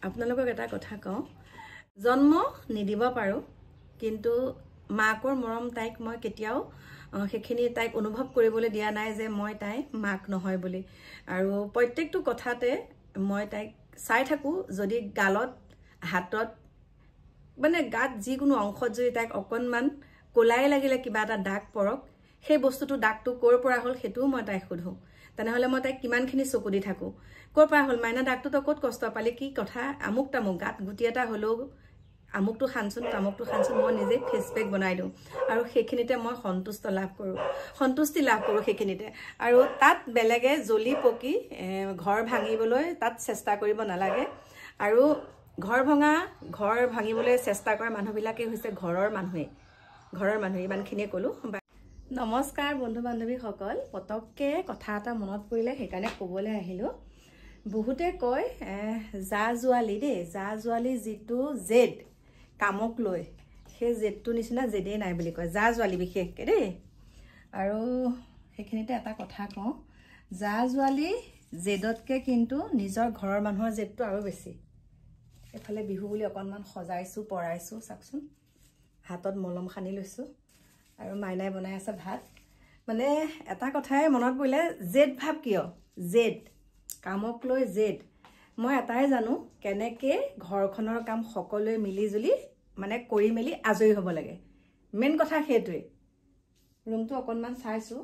আপোনালোকক এটা কথা কওঁ জন্ম নিদিব পাৰো কিন্তু মাকৰ মৰম তাইক মই কেতিয়াও সেইখিনি তাইক অনুভৱ কৰিবলৈ দিয়া নাই যে মই তাই মাক নহয় বুলি আৰু প্ৰত্যেকটো কথাতে মই তাইক চাই থাকো যদি গালত হাতত মানে গাত যিকোনো অংশত যদি তাইক অকনমান কোলাই লাগিলে কিবা এটা দাগ পৰক সেই বস্তুটো দাগটো কৰ পৰা হল হেতুও মই তাইক সুধো তেনেহলে মই তাইক কিমানখিনি চকু দি থাকো কৰ পৰা হল মাইনা দাগটো তো কত কষ্ট পালি কি কথা আমুক তামুক গাত গুটি এটা হলো আমুকটো খানচোন তামুকটো খানচোন মই নিজে ফেসপেক বনাই দিওঁ আৰু সেইখিনিতে মই সন্তুষ্টি লাভ কৰো সেইখিনিতে আৰু তাত বেলেগে জলি পকি ঘৰ ভাঙিবলৈ তাত চেষ্টা কৰিব নালাগে আৰু ঘৰ ভাঙিবলৈ চেষ্টা কৰা মানুহবিলাকে হৈছে ঘৰৰ মানুহ ইমানখিনিয়ে ক'লো নমস্কাৰ বন্ধু বান্ধৱীসকল পতককে কথা এটা মনত পৰিলে সেইকাৰণে ক'বলৈ আহিলো বহুতে কয় যা জোৱালি যিটো জেদ কামক লৈ সেই জেদটো নিচিনা জেদেই নাই বুলি কয় যা জোৱালি বিশেষকৈ দেই আৰু সেইখিনিতে এটা কথা কওঁ যা জোৱালি জেদতকৈ কিন্তু নিজৰ ঘৰৰ মানুহৰ জেদটো আৰু বেছি এফালে বিহু বুলি অকণমান সজাইছোঁ পৰাইছোঁ চাওকচোন হাতত মলম সানি লৈছোঁ আৰু মাইনাই বনাই আছে ভাত মানে এটা কথাই মনত পৰিলে জেদ ভাৱ কিয় জেদ কামক লৈ জেদ মই এটাই জানো কেনেকৈ ঘৰখনৰ কাম সকলোৱে মিলিজুলি মানে কৰি মেলি আজৰি হ'ব লাগে মেইন কথা সেইটোৱে ৰুমটো অকণমান চাইছোঁ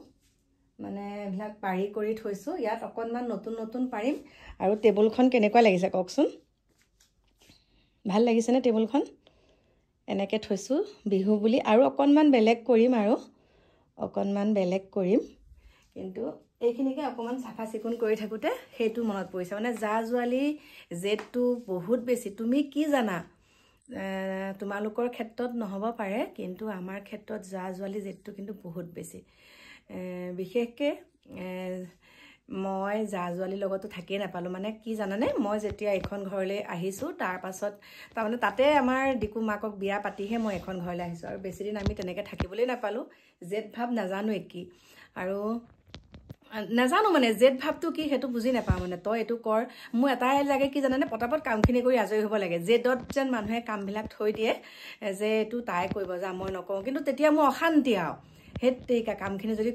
মানে এইবিলাক পাৰি কৰি থৈছোঁ ইয়াত অকণমান নতুন পাৰিম আৰু টেবুলখন কেনেকুৱা লাগিছে কওকচোন ভাল লাগিছেনে টেবুলখন এনেকৈ থৈছোঁ বিহু বুলি আৰু অকণমান বেলেগ কৰিম কিন্তু এইখিনিকে অকণমান চাফা চিকুণ কৰি থাকোঁতে সেইটো মনত পৰিছে মানে যা জোৱালি জেদটো বহুত বেছি তুমি কি জানা তোমালোকৰ ক্ষেত্ৰত নহ'ব পাৰে কিন্তু আমাৰ ক্ষেত্ৰত যা জোৱালি জেদটো কিন্তু বহুত বেছি বিশেষকৈ মই যা জোৱালিৰ লগতো থাকিয়ে নাপালোঁ মানে কি জানানে মই যেতিয়া এইখন ঘৰলৈ আহিছোঁ তাৰপাছত তাৰমানে তাতে আমাৰ ডিকু মাকক বিয়া পাতিহে মই এখন ঘৰলৈ আহিছোঁ আৰু বেছিদিন আমি তেনেকৈ থাকিবলৈ নাপালোঁ জেদ ভাৱ নাজানোৱে কি আৰু নাজানো মানে জেদ ভাৱটো কি সেইটো বুজি নাপাওঁ মানে তই এইটো কৰ মোৰ এটাই লাগে কি জানানে পটাপট কামখিনি কৰি আজৰি হ'ব লাগে জেদত যেন মানুহে কামবিলাক থৈ দিয়ে যে এইটো তাই কৰিব যা মই নকওঁ কিন্তু তেতিয়া মোৰ অশান্তি আৰু সেই কামখিনি যদি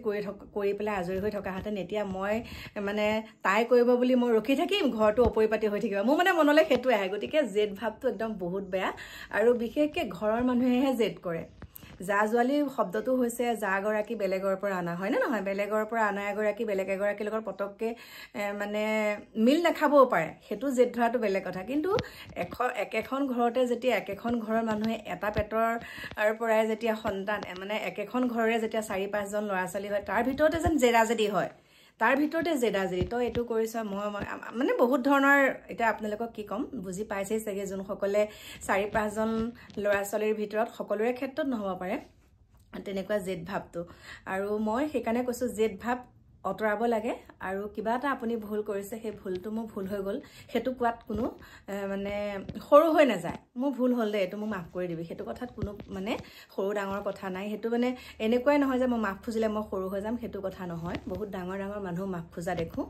কৰি পেলাই আজৰি হৈ থকাহেঁতেন এতিয়া মই মানে তাই কৰিব বুলি মই ৰখি থাকিম ঘৰটো অপৰিপাটি হৈ থাকিব মোৰ মানে মনলৈ সেইটো আহে গতিকে জেদ ভাৱটো একদম বহুত বেয়া আৰু বিশেষকৈ ঘৰৰ মানুহেহে জেদ কৰে যা জোৱালি শব্দটো হৈছে যাগৰাকী বেলেগৰ পৰা অনা হয় নে নহয় বেলেগৰ পৰা অনা এগৰাকী বেলেগ এগৰাকীৰ লগত পটককৈ মানে মিল নাখাবও পাৰে সেইটো জেদ ধৰাটো বেলেগ কথা কিন্তু একেখন ঘৰতে যেতিয়া একেখন ঘৰৰ মানুহে এটা পেটৰ পৰাই যেতিয়া সন্তান মানে একেখন ঘৰৰে যেতিয়া 4-5জন ল'ৰা ছোৱালী হয় তাৰ ভিতৰতে যেন জেদাজেদি হয় তই এইটো কৰিছ মই মানে বহুত ধৰণৰ এতিয়া আপোনালোকক কি ক'ম বুজি পাইছেই চাগে যোনসকলে 4-5জন ল'ৰা ছোৱালীৰ ভিতৰত সকলোৰে ক্ষেত্ৰত নহ'ব পাৰে তেনেকুৱা জেদ ভাৱটো আৰু মই সেইকাৰণে কৈছোঁ জেদ ভাৱ অতৰাব লাগে আৰু কিবা এটা আপুনি ভুল কৰিছে সেই ভুলটো মোৰ ভুল হৈ গ'ল সেইটো কোৱাত কোনো মানে সৰু হৈ নাযায় মোৰ ভুল হ'ল দে এইটো মোক মাফ কৰি দিবি সেইটো কথাত কোনো মানে সৰু ডাঙৰ কথা নাই সেইটো মানে এনেকুৱাই নহয় যে মই মাফ খুজিলে মই সৰু হৈ যাম সেইটো কথা নহয় বহুত ডাঙৰ মানুহ মাফ খোজা দেখোঁ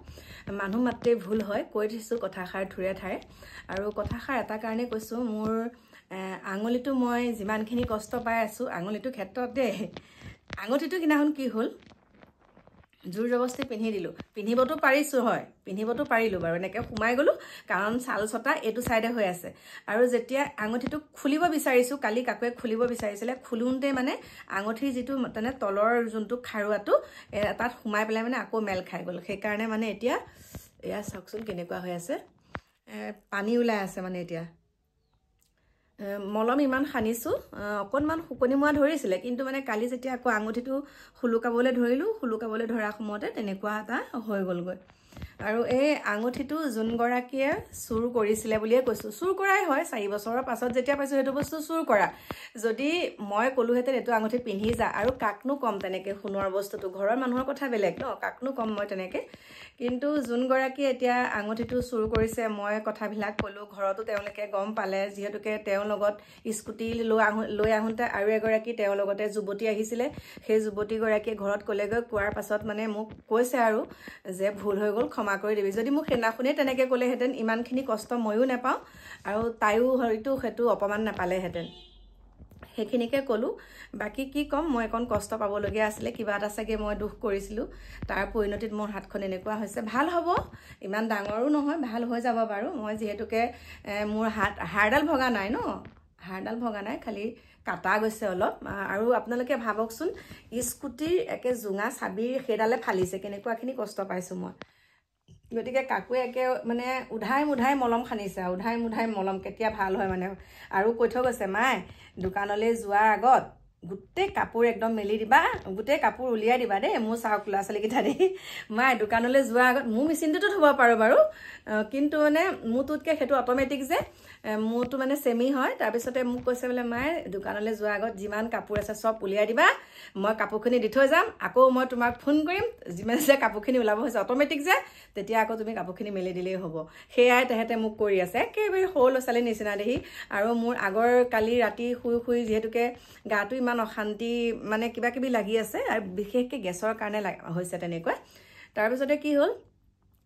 মানুহ মাত্ৰেই ভুল হয় কৈ দিছোঁ কথাষাৰ ঠুৰে ঠাৰে আৰু কথাষাৰ এটা কাৰণে কৈছোঁ মোৰ আঙুলিটো মই যিমানখিনি কষ্ট পাই আছোঁ আঙুলিটোৰ ক্ষেত্ৰত দেই আঙুঠিটো সিদিনাখন কি হ'ল জোৰ জবস্তি পিন্ধিবতো পাৰিলোঁ বাৰু এনেকৈ সোমাই গ'লোঁ কাৰণ ছাল ছটা এইটো চাইডে হৈ আছে আৰু যেতিয়া আঙুঠিটো খুলিব বিচাৰিছোঁ কালি কাকুৱে খুলিব বিচাৰিছিলে খুলোঁতে মানে আঙুঠিৰ যিটো মানে তলৰ যোনটো খাৰুৱাটো তাত সোমাই পেলাই মানে আকৌ মেল খাই গ'ল সেইকাৰণে মানে এতিয়া এয়া চাওকচোন কেনেকুৱা হৈ আছে পানী ওলাই আছে মানে এতিয়া মলম ইমান সানিছোঁ অকণমান শুকনি মোৱা ধৰিছিলে কিন্তু মানে কালি যেতিয়া আকৌ আঙুঠিটো খুলুকাবলৈ ধৰা সময়তে তেনেকুৱা এটা হৈ গ'লগৈ আৰু এই আঙুঠিটো যোনগৰাকীয়ে চুৰ কৰিছিলে বুলিয়ে কৈছোঁ চুৰ কৰাই হয় 4 বছৰৰ পাছত যেতিয়া পাইছোঁ সেইটো বস্তু চুৰ কৰা যদি মই ক'লোহেঁতেন এইটো আঙুঠি পিন্ধি যা আৰু কাকনো কম তেনেকৈ সোণৰ বস্তুটো ঘৰৰ মানুহৰ কথা বেলেগ ন কাকনো কম মই তেনেকৈ কিন্তু যোনগৰাকীয়ে এতিয়া আঙুঠিটো চুৰ কৰিছে মই কথাবিলাক ক'লোঁ ঘৰতো তেওঁলোকে গম পালে যিহেতুকে তেওঁৰ লগত স্কুটি লৈ আহোঁতে আৰু এগৰাকী তেওঁৰ লগতে যুৱতী আহিছিলে সেই যুৱতীগৰাকীয়ে ঘৰত ক'লেগৈ কোৱাৰ পাছত মানে মোক কৈছে আৰু যে ভুল হৈ গ'ল ক্ষমা কৰি দিবি যদি মোক সেনাখনে তেনেকৈ ক'লেহেঁতেন ইমানখিনি কষ্ট ময়ো নাপাওঁ আৰু তাইও হয়তো সেইটো অপমান নাপালেহেঁতেন সেইখিনিকে ক'লোঁ বাকী কি ক'ম মই অকণ কষ্ট পাবলগীয়া আছিলে কিবা এটা চাগে মই দুখ কৰিছিলোঁ তাৰ পৰিণতিত মোৰ হাতখন এনেকুৱা হৈছে ভাল হ'ব ইমান ডাঙৰো নহয় ভাল হৈ যাব বাৰু মই যিহেতুকে মোৰ হাড়ডাল ভগা নাই ন হাড়ডাল ভগা নাই খালি কাটা গৈছে অলপ আৰু আপোনালোকে ভাবকচোন স্কুটিৰ একে জোঙা চাবিৰ সেইডালে ফালিছে কেনেকুৱাখিনি কষ্ট পাইছোঁ মই গতিকে কাকুৱে একে মানে উধাই মুধাই মলম খানিছে উধাই মুধাই মলম কেতিয়া ভাল হয় মানে আৰু কৈ থৈ গৈছে মাই দোকানলৈ যোৱাৰ আগত গোটেই কাপোৰ একদম মেলি দিবা গোটেই কাপোৰ উলিয়াই দিবা দেই মোৰ চাওক ল'ৰা ছোৱালীকেইটা দেই মাই দোকানলৈ যোৱাৰ আগত মোৰ মেচিনটোতো থ'ব পাৰোঁ বাৰু কিন্তু মানে মোৰটোতকৈ সেইটো অট'মেটিক যে মোৰটো মানে চেমি হয় তাৰপিছতে মোক কৈছে বোলে মায়ে দোকানলৈ যোৱাৰ আগত যিমান কাপোৰ আছে চব উলিয়াই দিবা মই কাপোৰখিনি দি থৈ যাম আকৌ মই তোমাক ফোন কৰিম যিমান যে কাপোৰখিনি ওলাব হৈছে অট'মেটিক যে তেতিয়া আকৌ তুমি কাপোৰখিনি মেলি দিলেই হ'ব সেয়াই তেহেঁতে মোক কৰি আছে একেবাৰে সৰু ল'ৰা ছোৱালীৰ নিচিনা দেহি আৰু মোৰ আগৰ কালি ৰাতি শুই শুই যিহেতুকে গাটো ইমান অশান্তি মানে কিবা কিবি লাগি আছে আৰু বিশেষকৈ গেছৰ কাৰণে হৈছে তেনেকুৱা তাৰপিছতে কি হ'ল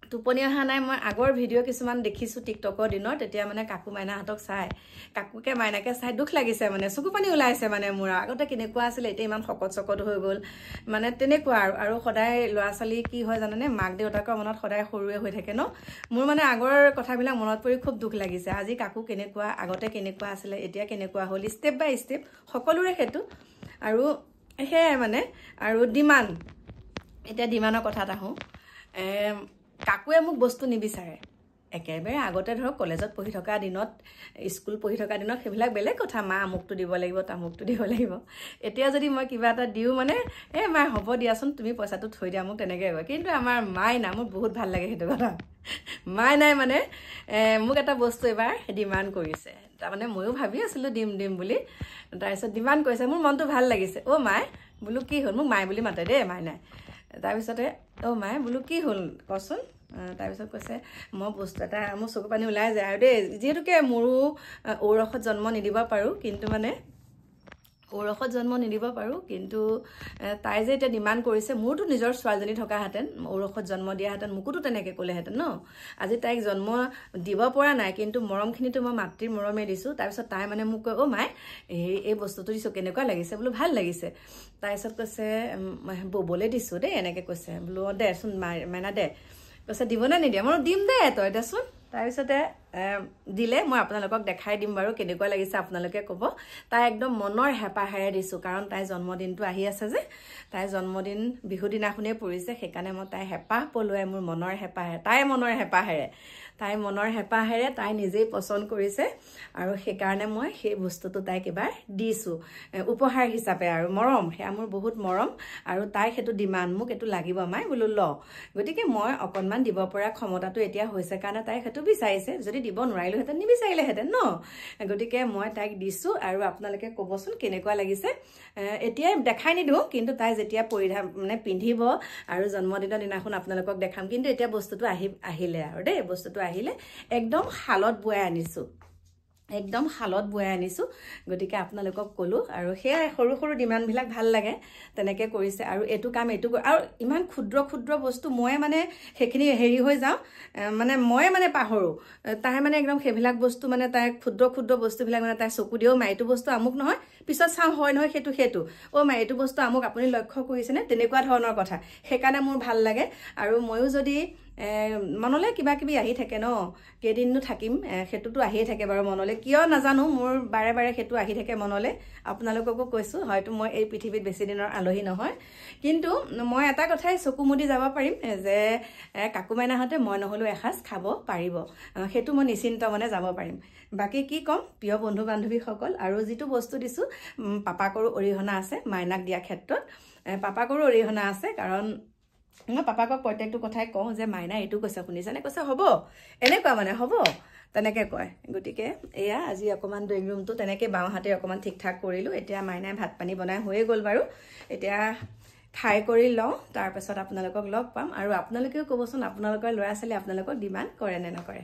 টোপনি অহা নাই মই আগৰ ভিডিঅ' কিছুমান দেখিছোঁ টিকটকৰ দিনত তেতিয়া মানে কাকু মাইনাহঁতক চাই কাকুকে মাইনাকে চাই দুখ লাগিছে মানে চকু পানী ওলাইছে মানে মোৰ আগতে কেনেকুৱা আছিলে এতিয়া ইমান শকত চকত হৈ গ'ল মানে তেনেকুৱা আৰু সদায় ল'ৰা ছোৱালী কি হয় জানেনে মাক দেউতাকৰ মনত সদায় সৰুৱে হৈ থাকে ন মোৰ মানে আগৰ কথাবিলাক মনত পৰি খুব দুখ লাগিছে আজি কাকু কেনেকুৱা আগতে কেনেকুৱা আছিলে এতিয়া কেনেকুৱা হ'ল ষ্টেপ বাই ষ্টেপ সকলোৰে সেইটো আৰু সেয়াই মানে আৰু ডিমাণ্ড এতিয়া ডিমাণ্ডৰ কথাত আহোঁ কাকুৱে মোক বস্তু নিবিচাৰে একেবাৰে আগতে ধৰক কলেজত পঢ়ি থকা দিনত স্কুল পঢ়ি থকা দিনত সেইবিলাক বেলেগ কথা মা আমুকটো দিব লাগিব তামুকটো দিব লাগিব এতিয়া যদি মই কিবা এটা দিওঁ মানে মাই হ'ব দিয়াচোন তুমি পইচাটো থৈ দিয়া মোক তেনেকৈ কয় কিন্তু আমাৰ মাই নাই মোৰ বহুত ভাল লাগে সেইটো কথা মাই নাই মানে মোক এটা বস্তু এবাৰ ডিমাণ্ড কৰিছে তাৰমানে ময়ো ভাবি আছিলোঁ দিম বুলি তাৰপিছত ডিমাণ্ড কৰিছে মোৰ মনটো ভাল লাগিছে মাই বোলো কি হ'ল মোক মাই বুলি মাতে দেই মাই নাই তাৰপিছতে মাই বোলো কি হ'ল কচোন তাৰপিছত কৈছে মই বস্তু এটা মোৰ চকু পানী ওলাই যায় আৰু দেই যিহেতুকে মোৰো ঔৰসত জন্ম নিদিব পাৰোঁ কিন্তু মানে ঔৰসত জন্ম নিদিব পাৰোঁ কিন্তু তাই যে এতিয়া ডিমাণ্ড কৰিছে মোৰতো নিজৰ ছোৱালীজনী থকাহেঁতেন ঔৰসত জন্ম দিয়াহেঁতেন মোকোতো তেনেকৈ ক'লেহেঁতেন ন আজি তাইক জন্ম দিব পৰা নাই কিন্তু মৰমখিনিতো মই মাতৃৰ মৰমে দিছোঁ তাৰপিছত তাই মানে মোক কয় মাই এই বস্তুটো দিছোঁ কেনেকুৱা লাগিছে বোলো ভাল লাগিছে তাৰপিছত কৈছে ব'বলৈ দিছোঁ দেই এনেকৈ কৈছে বোলো দেচোন মাইনা দে কৈছে দিবনে নিদিয়ে মই দিম দে তই দেচোন তাৰপিছতে দিলে মই আপোনালোকক দেখাই দিম বাৰু কেনেকুৱা লাগিছে আপোনালোকে ক'ব তাই একদম মনৰ হেঁপাহেৰে দিছোঁ কাৰণ তাইৰ জন্মদিনটো আহি আছে যে তাইৰ জন্মদিন বিহু দিনাখনেই পৰিছে সেইকাৰণে মই তাই হেঁপাহ পলুৱাই মোৰ মনৰ হেঁপাহেৰে তাই মনৰ হেঁপাহেৰে তাই নিজেই পচন্দ কৰিছে আৰু সেইকাৰণে মই সেই বস্তুটো তাইক এবাৰ দিছোঁ উপহাৰ হিচাপে আৰু মৰম সেয়া মোৰ বহুত মৰম আৰু তাই সেইটো ডিমাণ্ড মোক এইটো লাগিব মাই বোলো ল গতিকে মই অকণমান দিব পৰা ক্ষমতাটো এতিয়া হৈছে কাৰণে তাই সেইটো বিচাৰিছে যদি দিব নোৱাৰিলোহেঁতেন নিবিচাৰিলেহেঁতেন ন গতিকে মই তাইক দিছোঁ আৰু আপোনালোকে ক'বচোন কেনেকুৱা লাগিছে এতিয়াই দেখাই নিদিওঁ কিন্তু তাই যেতিয়া পিন্ধিব আৰু জন্মদিনৰ দিনাখন আপোনালোকক দেখাম কিন্তু এতিয়া বস্তুটো আহিলে আৰু দেই বস্তুটো আহিলে একদম শালত বোৱাই আনিছোঁ গতিকে আপোনালোকক ক'লোঁ আৰু সেয়াই সৰু সৰু ডিমাণ্ডবিলাক ভাল লাগে তেনেকৈ কৰিছে আৰু এইটো কাম এইটো আৰু ইমান ক্ষুদ্ৰ বস্তু মই মানে সেইখিনি হেৰি হৈ যাওঁ মানে মই মানে পাহৰোঁ তাই মানে একদম সেইবিলাক বস্তু মানে তাই ক্ষুদ্ৰ বস্তুবিলাক মানে তাই চকু দিও মা এইটো বস্তু আমুক নহয় পিছত চাওঁ হয় নহয় সেইটো মা এইটো বস্তু আমুক আপুনি লক্ষ্য কৰিছেনে তেনেকুৱা ধৰণৰ কথা সেইকাৰণে মোৰ ভাল লাগে আৰু ময়ো যদি মনলৈ কিবা কিবি আহি থাকে ন কেইদিননো থাকিম সেইটোতো আহিয়ে থাকে বাৰু মনলৈ কিয় নাজানো মোৰ বাৰে বাৰে সেইটো আহি থাকে মনলৈ আপোনালোককো কৈছোঁ হয়তো মই এই পৃথিৱীত বেছি দিনৰ আলহী নহয় কিন্তু মই এটা কথাই চকু মুদি যাব পাৰিম যে কাকু মাইনাহঁতে মই নহ'লেও এসাঁজ খাব পাৰিব সেইটো মই নিশ্চিন্ত মানে যাব পাৰিম বাকী কি ক'ম প্ৰিয় বন্ধু বান্ধৱীসকল আৰু যিটো বস্তু দিছোঁ পাপাকৰো অৰিহণা আছে মাইনাক দিয়া ক্ষেত্ৰত পাপাকৰো অৰিহণা আছে কাৰণ মই পাপাকক প্ৰত্যেকটো কথাই কওঁ যে মাইনা এইটো কৈছে শুনিছেনে কৈছে হ'ব এনেকুৱা মানে হ'ব তেনেকৈ কয় গতিকে এয়া আজি অকণমান ড্ৰয়িং ৰুমটো তেনেকৈ বাওঁহাতে অকণমান ঠিক ঠাক কৰিলোঁ এতিয়া মাইনাই ভাত পানী বনাই হৈয়ে গ'ল বাৰু এতিয়া খাই কৰি লওঁ তাৰপাছত আপোনালোকক লগ পাম আৰু আপোনালোকেও ক'বচোন আপোনালোকৰ ল'ৰা ছোৱালী আপোনালোকক ডিমাণ্ড কৰে নে নকৰে